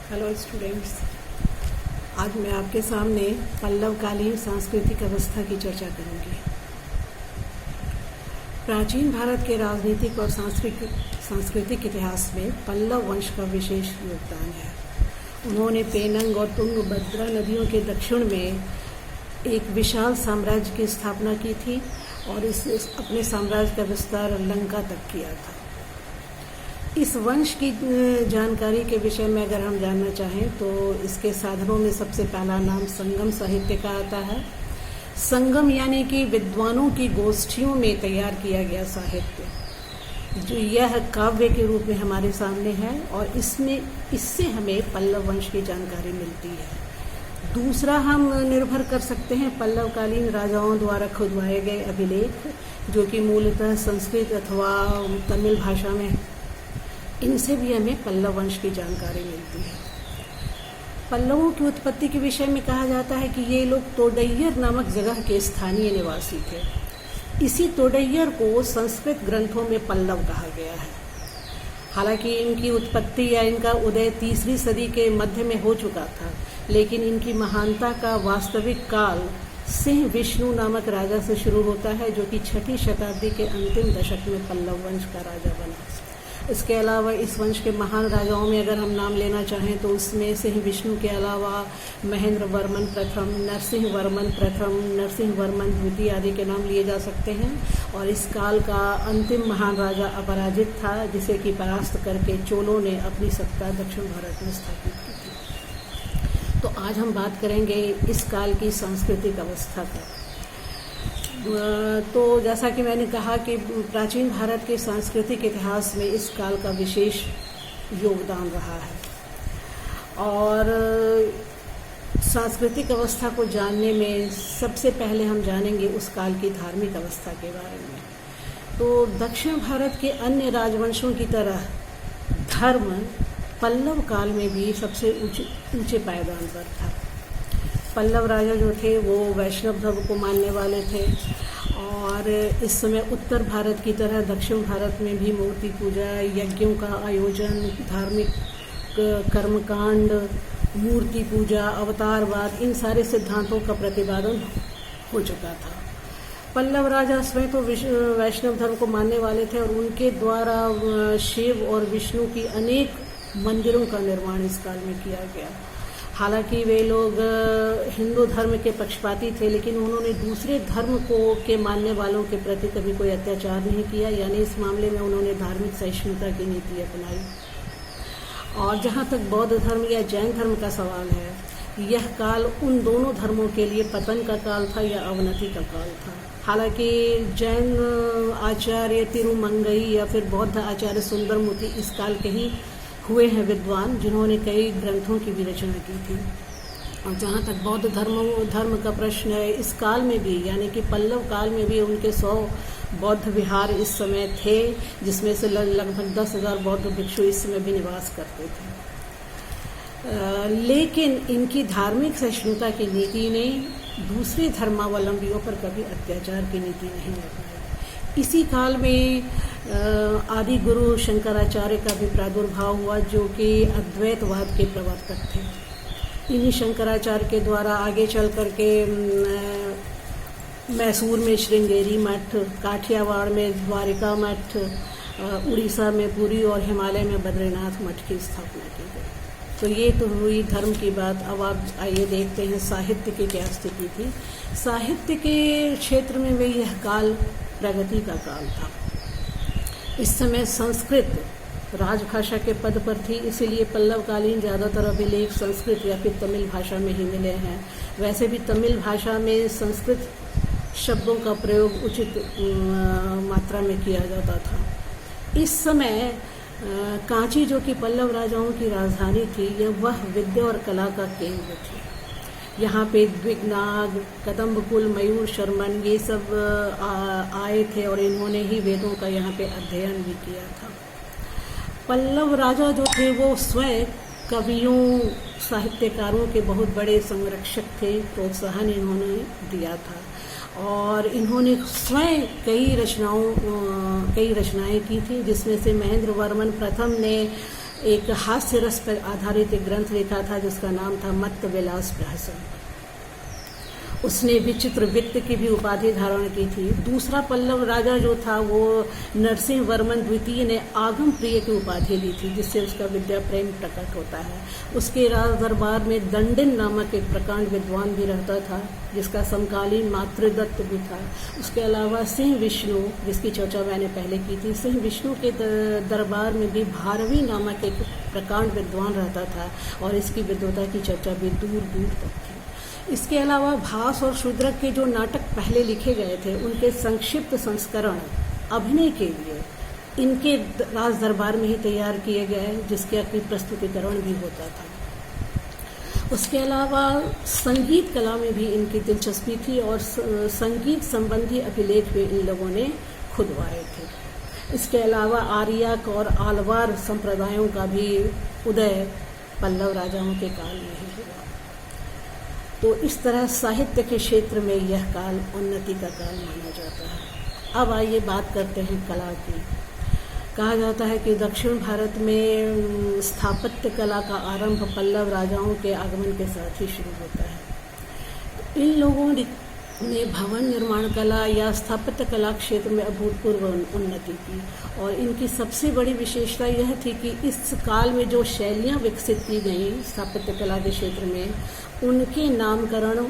Hello students, आज मैं आपके सामने पल्लवकालीन सांस्कृतिक अवस्था की चर्चा करूंगी। प्राचीन भारत के राजनीतिक और सांस्कृतिक इतिहास में पल्लव वंश का विशेष योगदान है। उन्होंने पेनंग और तुंगभद्रा नदियों के दक्षिण में एक विशाल साम्राज्य की स्थापना की थी और अपने साम्राज्य का विस्तार लंका तक किया था। इस वंश की जानकारी के विषय में अगर हम जानना चाहें तो इसके साधनों में सबसे पहला नाम संगम साहित्य का आता है। संगम यानी कि विद्वानों की गोष्ठियों में तैयार किया गया साहित्य, जो यह काव्य के रूप में हमारे सामने है और इससे हमें पल्लव वंश की जानकारी मिलती है। दूसरा, हम निर्भर कर सकते हैं पल्लवकालीन राजाओं द्वारा खुदवाए गए अभिलेख, जो कि मूलतः संस्कृत अथवा तमिल भाषा में, इनसे भी हमें पल्लव वंश की जानकारी मिलती है। पल्लवों की उत्पत्ति के विषय में कहा जाता है कि ये लोग तोडैयर नामक जगह के स्थानीय निवासी थे। इसी तोडैयर को संस्कृत ग्रंथों में पल्लव कहा गया है। हालांकि इनकी उत्पत्ति या इनका उदय 3री सदी के मध्य में हो चुका था, लेकिन इनकी महानता का वास्तविक काल सिंह विष्णु नामक राजा से शुरू होता है, जो कि 6ठी शताब्दी के अंतिम दशक में पल्लव वंश का राजा बना। इसके अलावा इस वंश के महान राजाओं में अगर हम नाम लेना चाहें तो उसमें सिंह विष्णु के अलावा महेंद्र वर्मन प्रथम, नरसिंह वर्मन प्रथम, नरसिंह वर्मन द्वितीय आदि के नाम लिए जा सकते हैं। और इस काल का अंतिम महान राजा अपराजित था, जिसे कि परास्त करके चोलों ने अपनी सत्ता दक्षिण भारत में स्थापित की थी। तो आज हम बात करेंगे इस काल की सांस्कृतिक अवस्था का। तो जैसा कि मैंने कहा कि प्राचीन भारत के सांस्कृतिक इतिहास में इस काल का विशेष योगदान रहा है। और सांस्कृतिक अवस्था को जानने में सबसे पहले हम जानेंगे उस काल की धार्मिक अवस्था के बारे में। तो दक्षिण भारत के अन्य राजवंशों की तरह धर्म पल्लव काल में भी सबसे ऊंचे पायदान पर था। पल्लव राजा जो थे वो वैष्णव धर्म को मानने वाले थे और इस समय उत्तर भारत की तरह दक्षिण भारत में भी मूर्ति पूजा, यज्ञों का आयोजन, धार्मिक कर्मकांड, मूर्ति पूजा, अवतारवाद, इन सारे सिद्धांतों का प्रतिपादन हो चुका था। पल्लव राजा स्वयं तो वैष्णव धर्म को मानने वाले थे और उनके द्वारा शिव और विष्णु की अनेक मंदिरों का निर्माण इस काल में किया गया। हालांकि वे लोग हिंदू धर्म के पक्षपाती थे, लेकिन उन्होंने दूसरे धर्म के मानने वालों के प्रति कभी कोई अत्याचार नहीं किया, यानी इस मामले में उन्होंने धार्मिक सहिष्णुता की नीति अपनाई। और जहाँ तक बौद्ध धर्म या जैन धर्म का सवाल है, यह काल उन दोनों धर्मों के लिए पतन का काल था या अवनति का काल था। हालांकि जैन आचार्य तिरुमंगई या फिर बौद्ध आचार्य सुंदरमूर्ति इस काल के ही हुए हैं विद्वान, जिन्होंने कई ग्रंथों की भी रचना की थी। और जहाँ तक बौद्ध धर्म का प्रश्न है, इस काल में भी यानी कि पल्लव काल में भी उनके 100 बौद्ध विहार इस समय थे, जिसमें से लगभग 10,000 बौद्ध भिक्षु इस समय भी निवास करते थे। लेकिन इनकी धार्मिक सहिष्णुता की नीति ने दूसरे धर्मावलंबियों पर कभी अत्याचार की नीति नहीं अपनाई। इसी काल में आदि गुरु शंकराचार्य का भी प्रादुर्भाव हुआ, जो कि अद्वैतवाद के प्रवर्तक थे। इन्हीं शंकराचार्य के द्वारा आगे चल करके मैसूर में श्रृंगेरी मठ, काठियावाड़ में द्वारिका मठ, उड़ीसा में पुरी और हिमालय में बद्रीनाथ मठ की स्थापना की गई। तो ये तो हुई धर्म की बात। अब आप आइए देखते हैं साहित्य की क्या स्थिति थी। साहित्य के क्षेत्र में भी यह काल प्रगति का काल था। इस समय संस्कृत राजभाषा के पद पर थी, इसीलिए पल्लवकालीन ज़्यादातर अभिलेख संस्कृत या फिर तमिल भाषा में ही मिले हैं। वैसे भी तमिल भाषा में संस्कृत शब्दों का प्रयोग उचित मात्रा में किया जाता था। इस समय कांची, जो कि पल्लव राजाओं की राजधानी थी, वह विद्या और कला का केंद्र थी। यहाँ पे द्विगनाग, कदम्बकुल, मयूर शर्मन, ये सब आए थे और इन्होंने ही वेदों का यहाँ पे अध्ययन भी किया था। पल्लव राजा जो थे वो स्वयं कवियों, साहित्यकारों के बहुत बड़े संरक्षक थे। प्रोत्साहन इन्होंने दिया था और इन्होंने स्वयं कई रचनाएं की थी, जिसमें से महेंद्र वर्मन प्रथम ने एक हास्य रस पर आधारित एक ग्रंथ लिखा था जिसका नाम था मत्त विलास प्रहसन। उसने विचित्र वित्त की भी उपाधि धारण की थी। दूसरा पल्लव राजा जो था वो नरसिंह वर्मन द्वितीय ने आगम प्रिय की उपाधि ली थी, जिससे उसका विद्या प्रेम प्रकट होता है। उसके राज दरबार में दंडिन नामक एक प्रकांड विद्वान भी रहता था, जिसका समकालीन मातृदत्त भी था। उसके अलावा सिंह विष्णु, जिसकी चर्चा मैंने पहले की थी, सिंह विष्णु के दरबार में भी भारवी नामक एक प्रकांड विद्वान रहता था और इसकी विद्वता की चर्चा भी दूर दूर तक थी। इसके अलावा भास और शूद्रक के जो नाटक पहले लिखे गए थे, उनके संक्षिप्त संस्करण अभिनय के लिए इनके राज दरबार में ही तैयार किए गए, जिसके अपनी प्रस्तुतिकरण भी होता था। उसके अलावा संगीत कला में भी इनकी दिलचस्पी थी और संगीत संबंधी अभिलेख भी इन लोगों ने खुदवाए थे। इसके अलावा आर्यक और आलवार संप्रदायों का भी उदय पल्लव राजाओं के काल में ही हुआ। तो इस तरह साहित्य के क्षेत्र में यह काल उन्नति का काल माना जाता है। अब आइए बात करते हैं कला की। कहा जाता है कि दक्षिण भारत में स्थापत्य कला का आरंभ पल्लव राजाओं के आगमन के साथ ही शुरू होता है। इन लोगों ने भवन निर्माण कला या स्थापत्य कला क्षेत्र में अभूतपूर्व उन्नति की और इनकी सबसे बड़ी विशेषता यह थी कि इस काल में जो शैलियाँ विकसित की गईं स्थापत्य कला के क्षेत्र में, उनके नामकरण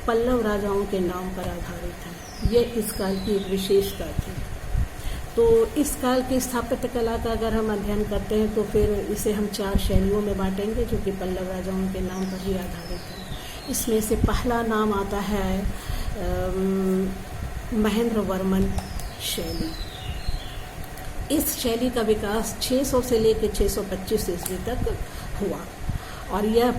पल्लव राजाओं के नाम पर आधारित है। यह इस काल की एक विशेषता थी। तो इस काल की स्थापत्य कला का अगर हम अध्ययन करते हैं तो फिर इसे हम 4 शैलियों में बांटेंगे, जो कि पल्लव राजाओं के नाम पर ही आधारित है। इसमें से पहला नाम आता है महेंद्र वर्मन शैली। इस शैली का विकास 600 से लेकर 625 ईस्वी तक हुआ और यह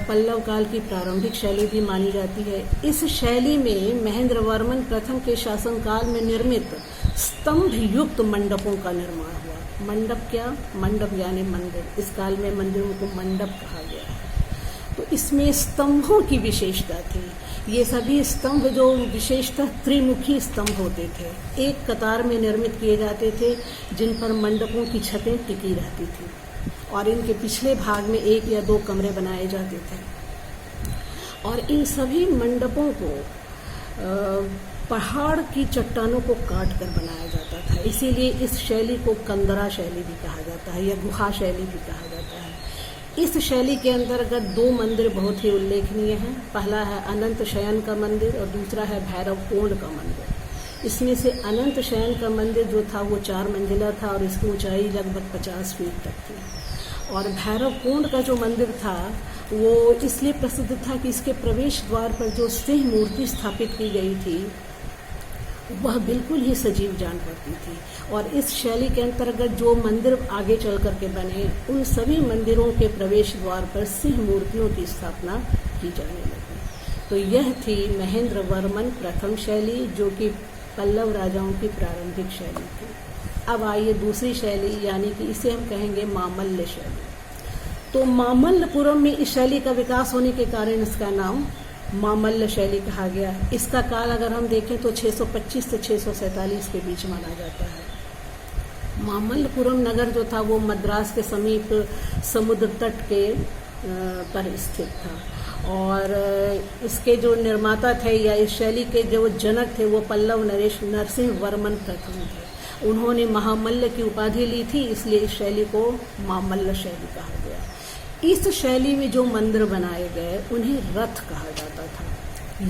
पल्लव काल की प्रारंभिक शैली भी मानी जाती है। इस शैली में महेंद्र वर्मन प्रथम के शासनकाल में निर्मित स्तंभ युक्त मंडपों का निर्माण हुआ। मंडप क्या? मंडप यानी मंदिर। इस काल में मंदिरों को मंडप कहा गया है। तो इसमें स्तंभों की विशेषता थी। ये सभी स्तंभ जो विशेषतः त्रिमुखी स्तंभ होते थे, एक कतार में निर्मित किए जाते थे, जिन पर मंडपों की छतें टिकी रहती थी और इनके पिछले भाग में 1 या 2 कमरे बनाए जाते थे। और इन सभी मंडपों को पहाड़ की चट्टानों को काट कर बनाया जाता था। इसीलिए इस शैली को कंदरा शैली भी कहा जाता है या गुहा शैली भी कहा जाता है। इस शैली के अंतर्गत 2 मंदिर बहुत ही उल्लेखनीय हैं। पहला है अनंत शयन का मंदिर और दूसरा है भैरव कोंड का मंदिर। इसमें से अनंत शयन का मंदिर जो था वो 4 मंजिला था और इसकी ऊंचाई लगभग 50 फीट तक थी। और भैरव कोंड का जो मंदिर था वो इसलिए प्रसिद्ध था कि इसके प्रवेश द्वार पर जो सिंह मूर्ति स्थापित की गई थी वह बिल्कुल ही सजीव जान पड़ती थी। और इस शैली के अंतर्गत जो मंदिर आगे चल करके बने, उन सभी मंदिरों के प्रवेश द्वार पर सिंह मूर्तियों की स्थापना की जाने लगी। तो यह थी महेंद्र वर्मन प्रथम शैली, जो कि पल्लव राजाओं की प्रारंभिक शैली थी। अब आइए दूसरी शैली, यानी कि इसे हम कहेंगे मामल्ल शैली। तो मामल्लपुरम में इस शैली का विकास होने के कारण इसका नाम मामल्ल शैली कहा गया। इसका काल अगर हम देखें तो 625 से 647 के बीच माना जाता है। मामल्लपुरम नगर जो था वो मद्रास के समीप समुद्र तट के पर स्थित था और इसके जो निर्माता थे या इस शैली के जो जनक थे वो पल्लव नरेश नरसिंह वर्मन प्रथम थे। उन्होंने महामल्ल की उपाधि ली थी, इसलिए इस शैली को मामल्ल शैली कहा गया। इस शैली में जो मंदिर बनाए गए उन्हें रथ कहा जाता था।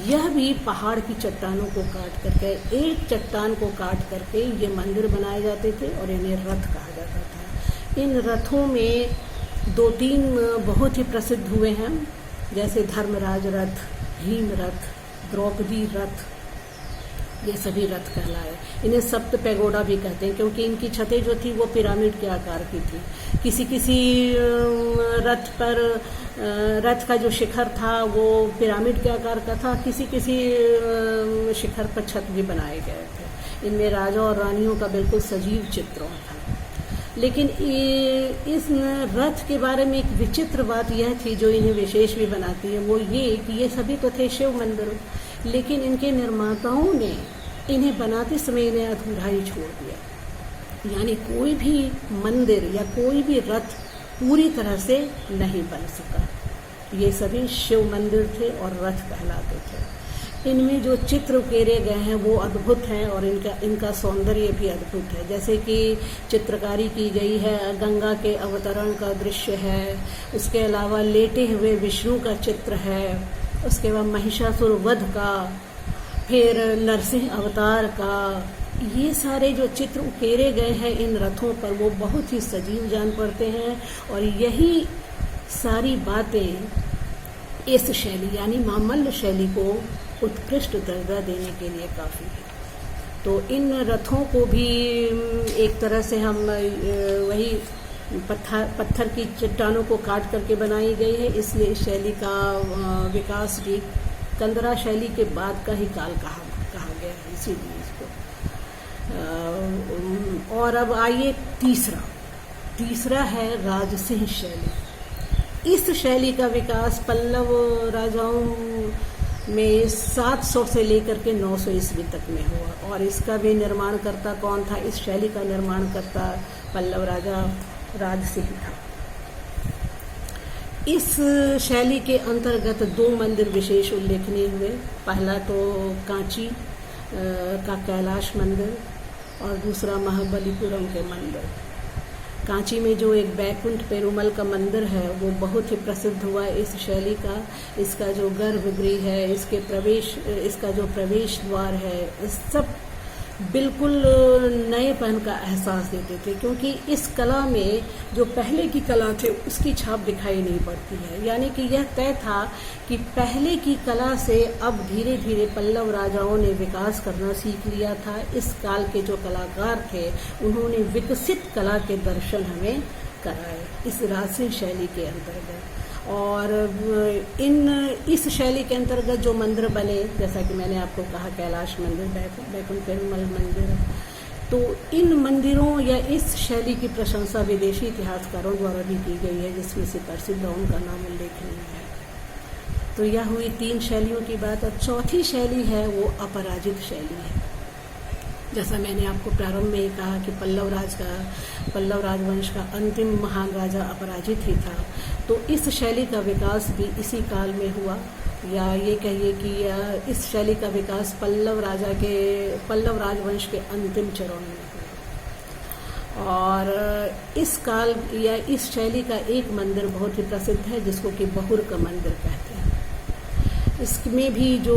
यह भी पहाड़ की चट्टानों को काट करके, एक चट्टान को काट करके ये मंदिर बनाए जाते थे और इन्हें रथ कहा जाता था। इन रथों में 2-3 बहुत ही प्रसिद्ध हुए हैं, जैसे धर्मराज रथ, भीम रथ, द्रौपदी रथ, ये सभी रथ कहलाए। इन्हें सप्त पैगोडा भी कहते हैं क्योंकि इनकी छतें जो थी वो पिरामिड के आकार की थी। किसी किसी रथ पर रथ का जो शिखर था वो पिरामिड के आकार का था, किसी किसी शिखर पर छत भी बनाए गए थे। इनमें राजा और रानियों का बिल्कुल सजीव चित्रण था। लेकिन इस रथ के बारे में एक विचित्र बात यह थी जो इन्हें विशेष भी बनाती है, वो ये कि ये सभी तो थे शिव मंदिर, लेकिन इनके निर्माताओं ने इन्हें बनाते समय इन्हें अधूरा ही छोड़ दिया। यानी कोई भी मंदिर या कोई भी रथ पूरी तरह से नहीं बन सका। ये सभी शिव मंदिर थे और रथ कहलाते थे। इनमें जो चित्र उकेरे गए हैं वो अद्भुत हैं और इनका सौंदर्य भी अद्भुत है। जैसे कि चित्रकारी की गई है, गंगा के अवतरण का दृश्य है, उसके अलावा लेटे हुए विष्णु का चित्र है, उसके बाद महिषासुर वध का, फिर नरसिंह अवतार का, ये सारे जो चित्र उकेरे गए हैं इन रथों पर वो बहुत ही सजीव जान पड़ते हैं। और यही सारी बातें इस शैली यानी मामल्ल शैली को उत्कृष्ट दर्जा देने के लिए काफ़ी है। तो इन रथों को भी एक तरह से हम वही पत्थर की चट्टानों को काट करके बनाई गई है, इसलिए इस शैली का विकास भी कंदरा शैली के बाद का ही काल कहा गया है, इसीलिए इसको। और अब आइए तीसरा है राजसिंह शैली। इस शैली का विकास पल्लव राजाओं में 700 से लेकर के 900 ईस्वी तक में हुआ और इसका भी निर्माणकर्ता कौन था? इस शैली का निर्माणकर्ता पल्लव राजा राजसिंह था। इस शैली के अंतर्गत 2 मंदिर विशेष उल्लेखनीय हुए। पहला तो कांची का कैलाश मंदिर और दूसरा महाबलीपुरम के मंदिर। कांची में जो एक बैकुंठ पेरुमल का मंदिर है वो बहुत ही प्रसिद्ध हुआ इस शैली का। इसका जो गर्भगृह है, इसका जो प्रवेश द्वार है, इस सब बिल्कुल नएपन का एहसास देते थे, क्योंकि इस कला में जो पहले की कला थे उसकी छाप दिखाई नहीं पड़ती है। यानी कि यह तय था कि पहले की कला से अब धीरे धीरे पल्लव राजाओं ने विकास करना सीख लिया था। इस काल के जो कलाकार थे उन्होंने विकसित कला के दर्शन हमें कराए इस राजसिंह शैली के अंतर्गत। और इस शैली के अंतर्गत जो मंदिर बने, जैसा कि मैंने आपको कहा कैलाश मंदिर, बैकुंठ पेरुमल मंदिर, तो इन मंदिरों या इस शैली की प्रशंसा विदेशी इतिहासकारों द्वारा भी की गई है, जिसमें से प्रसिद्ध उनका नाम उल्लेखनीय है। तो यह हुई 3 शैलियों की बात। और चौथी शैली है वो अपराजित शैली है। जैसा मैंने आपको प्रारंभ में ही कहा कि पल्लव राजवंश का अंतिम महान राजा अपराजित ही था। तो इस शैली का विकास भी इसी काल में हुआ, या ये कहिए कि इस शैली का विकास पल्लव राजवंश के अंतिम चरण में हुआ। और इस काल या इस शैली का एक मंदिर बहुत ही प्रसिद्ध है जिसको कि बहुर का मंदिर कहते हैं। इसमें भी जो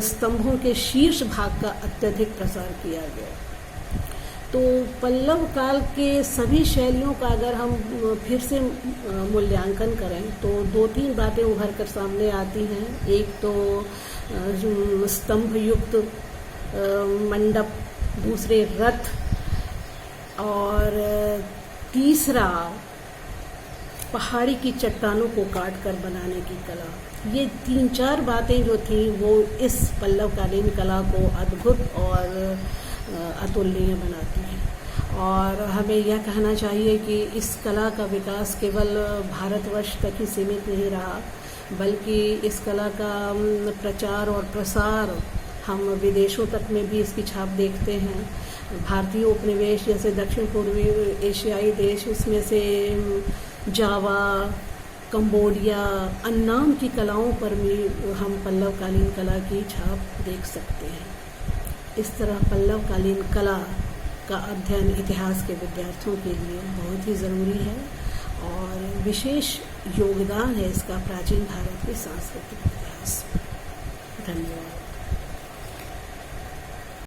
स्तंभों के शीर्ष भाग का अत्यधिक प्रसार किया गया। तो पल्लव काल के सभी शैलियों का अगर हम फिर से मूल्यांकन करें तो 2-3 बातें उभर कर सामने आती हैं। एक तो स्तंभ युक्त मंडप, दूसरे रथ, और तीसरा पहाड़ी की चट्टानों को काट कर बनाने की कला। ये 3-4 बातें जो थी वो इस पल्लवकालीन कला को अद्भुत और अतुलनीय बनाती हैं। और हमें यह कहना चाहिए कि इस कला का विकास केवल भारतवर्ष तक ही सीमित नहीं रहा, बल्कि इस कला का प्रचार और प्रसार हम विदेशों तक में भी इसकी छाप देखते हैं। भारतीय उपनिवेश जैसे दक्षिण पूर्वी एशियाई देश, उसमें से जावा, कंबोडिया, अन्नाम की कलाओं पर भी हम पल्लवकालीन कला की छाप देख सकते हैं। इस तरह पल्लवकालीन कला का अध्ययन इतिहास के विद्यार्थियों के लिए बहुत ही ज़रूरी है और विशेष योगदान है इसका प्राचीन भारत के सांस्कृतिक इतिहास में। धन्यवाद।